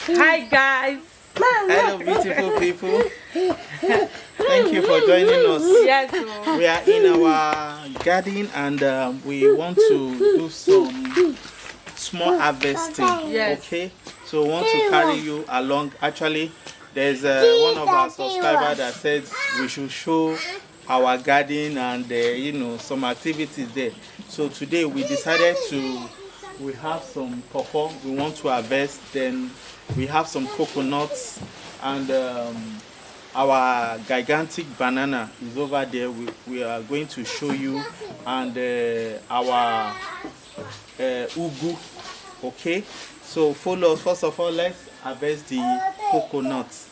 Hi guys. Hello beautiful people. Thank you for joining us. Yes. We are in our garden and we want to do some small harvesting. Yes. Okay, so we want to carry you along. Actually, there's one of our subscribers that says we should show our garden and you know, some activities there. So today we decided we have some pawpaw we want to harvest, then we have some coconuts, and our gigantic banana is over there. We are going to show you, and our ugu. Okay, so follow us. First of all, let's harvest the coconuts,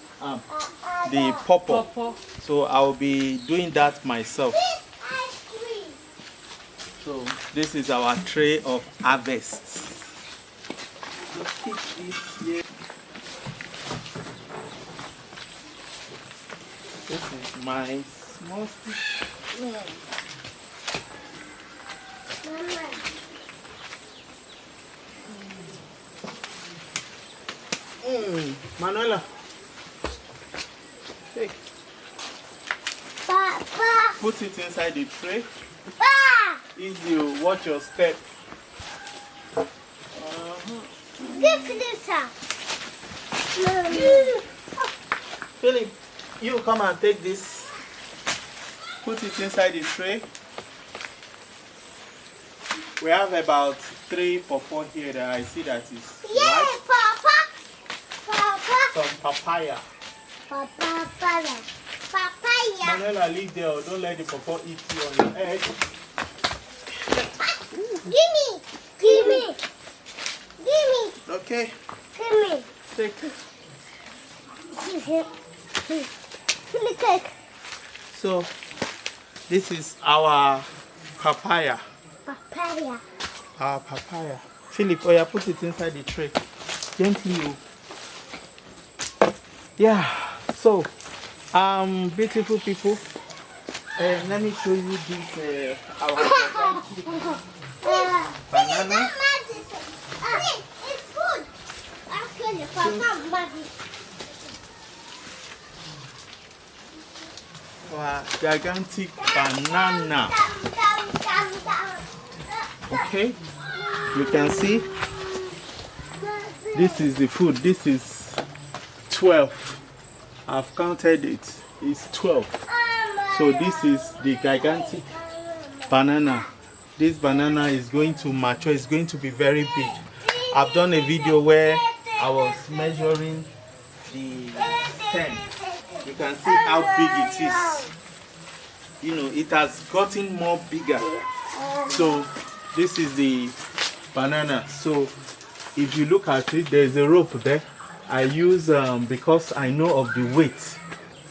the pawpaw. So I'll be doing that myself. So this is our tray of harvest. Just keep this here. This is my small stick. Manuela, take. Papa. Put it inside the tray. Papa. Easy, watch your step. Give this up. Philip, you come and take this. Put it inside the tray. We have about 3 pawpaw here that I see that is Yeah, ripe. Papa. Papa. Some papaya. Papa. Papaya. Manuela, leave there. Don't let the pawpaw eat you on your head. Give me. Okay, Give me. take it. Cake. So, this is our papaya. Papaya. Our papaya. Philip, oh yeah, put it inside the tray. Gently. Oh. Yeah, so, beautiful people, let me show you this, our banana. It's good. Actually, Papa, Our gigantic banana. Okay, you can see this is the food. This is 12. I've counted it. It's 12. So this is the gigantic banana. This banana is going to mature. It's going to be very big. I've done a video where I was measuring the stem. You can see how big it is. You know, it has gotten more bigger. So this is the banana. So if you look at it, there's a rope there. I use, because I know of the weight,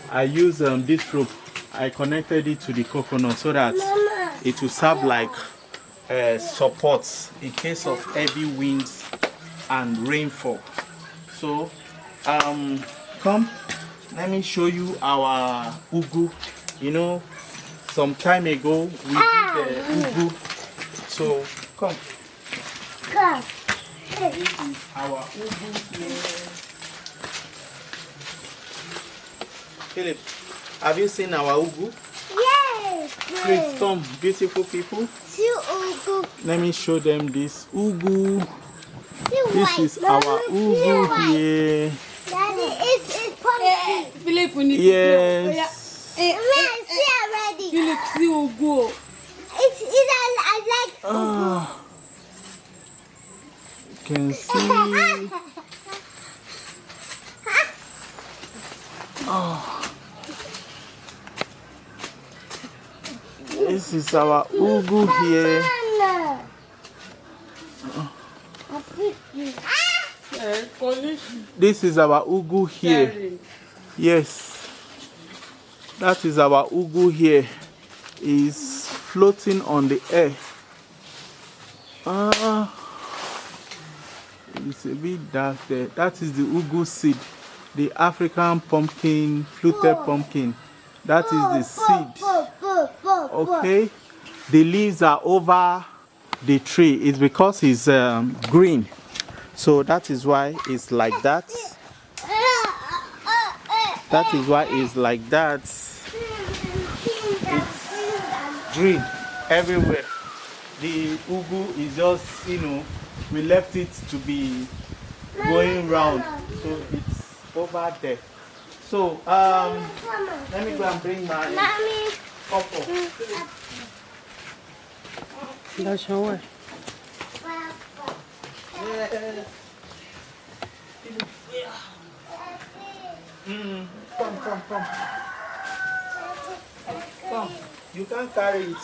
I use this rope. I connected it to the coconut so that it will serve like support in case of heavy winds and rainfall. So, come, let me show you our ugu. You know, some time ago we did ugu. So, come. This is our ugu here. Philip, have you seen our ugu? Yes. Please come, beautiful people. See ugu. Let me show them this ugu. See This white. is our ugu here. Daddy, it's pumpkin. Philip, we need Yes. See already. Philip, see ugu. It's I like ugu. You can see. This is our ugu here. This is our ugu here. Yes. That is our ugu here. Is floating on the air. It's a bit dark there. That is the ugu seed. The African pumpkin, fluted pumpkin. That is the seed. Okay. The leaves are over the tree. It's because it's green. So that is why it's like that. That is why it's like that. It's green everywhere. The ugu is just, we left it to be going round. So it's over there. So let me go and bring my couple. That's your way. Come. Come. You can't carry it.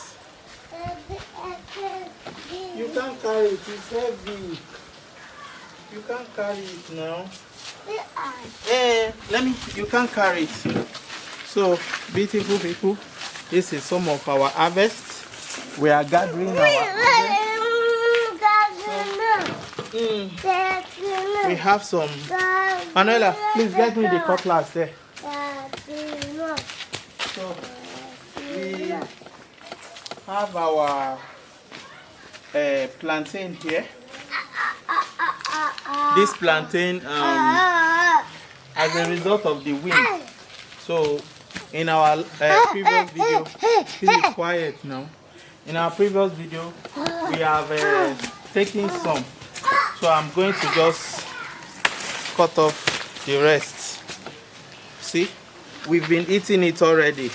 You can't carry it. It's heavy. You can't carry it now. You can't carry it. So, beautiful people, this is some of our harvest. We are gathering our harvest. We have some. Manuela, please get me the cutlass there. So, we have our plantain here. This plantain, as a result of the wind. So, in our previous video, please be quiet now. In our previous video, we have taken some. So, I'm going to just cut off the rest. See, we've been eating it already.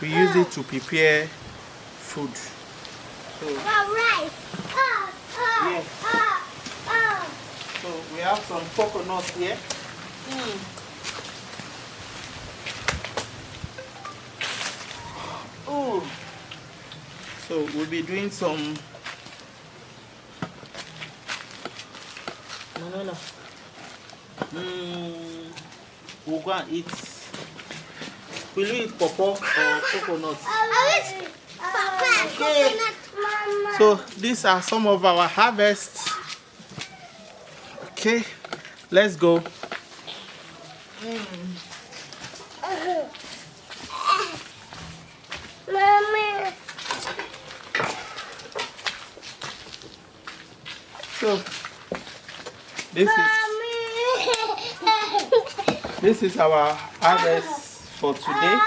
We use it to prepare food. So, yes. So we have some coconuts here. Oh, so we'll be doing some. No. We'll go and eat. Will you eat pawpaw or coconut? Okay. So these are some of our harvests. Okay, let's go. So this is our harvest for today.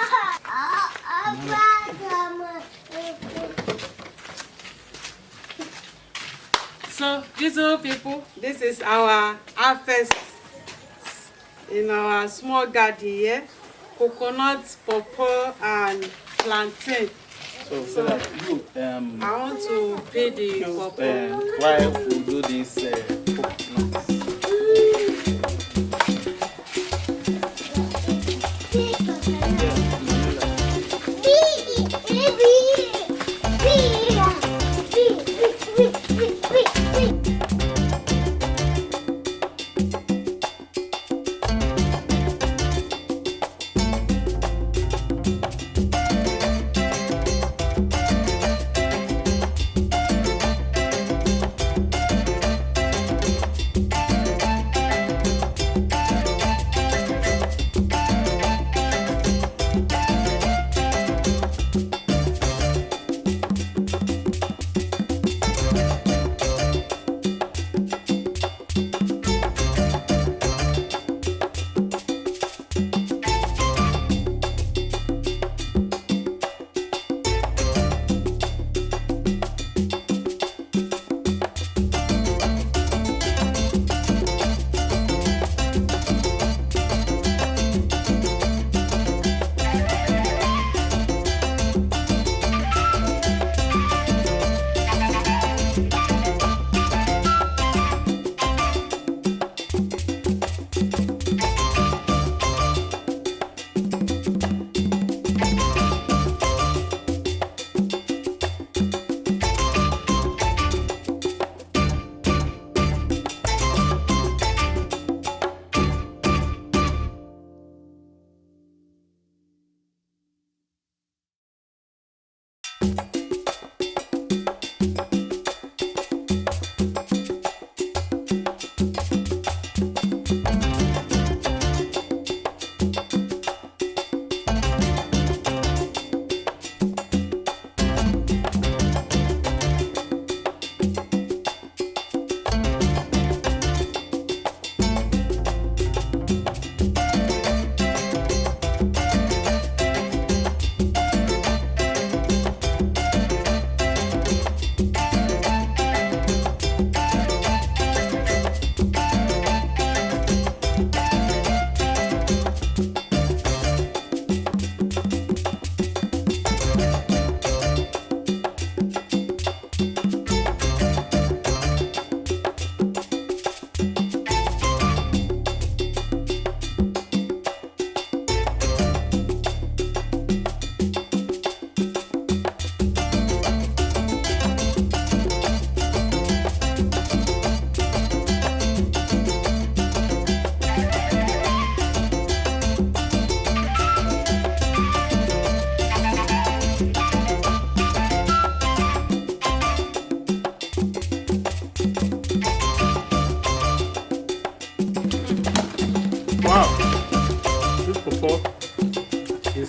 So, beautiful people, this is our harvest in our small garden here. Coconut, pawpaw, and plantain. So you, I want to pay the pawpaw. why we do this coconut?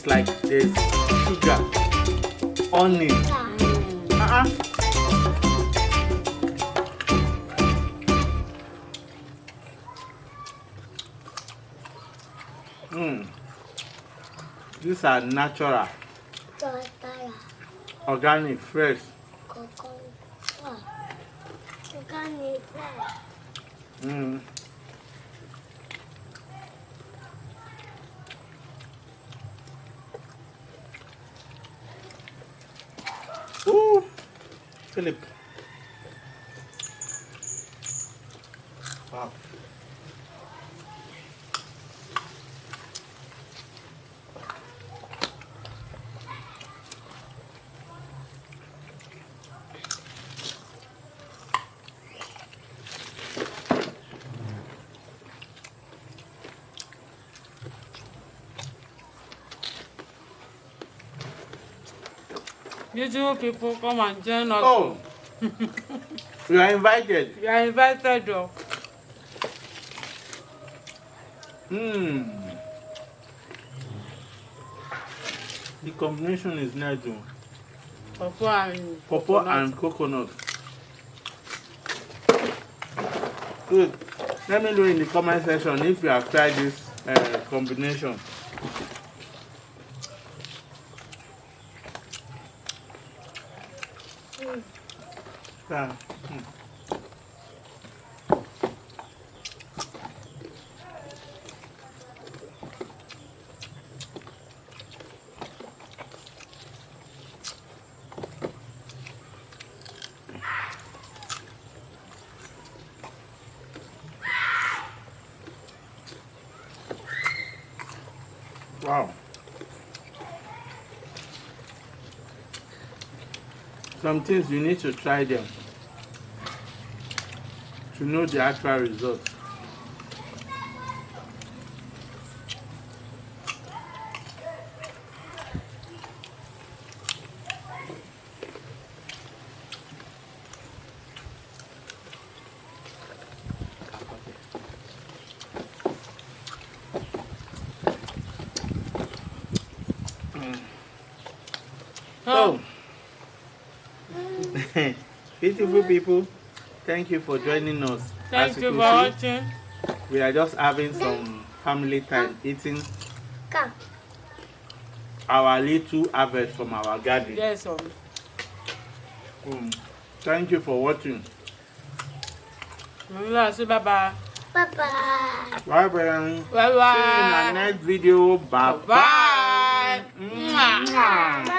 like there's sugar, honey. These are natural, organic, fresh. Ooh, Philip. Wow. Beautiful people, come and join us. Oh, you are invited. You are invited, though. The combination is nice, though. Pawpaw And coconut. Good. Let me know in the comment section if you have tried this combination. Yeah. Wow. Some things you need to try them to know the actual result. So, beautiful people, thank you for joining us. Thank you for watching. We are just having some family time, eating our little harvest from our garden. Yes, Thank you for watching. Say bye-bye. Bye-bye. Bye-bye. Bye-bye. See you in our next video. Bye-bye. Bye.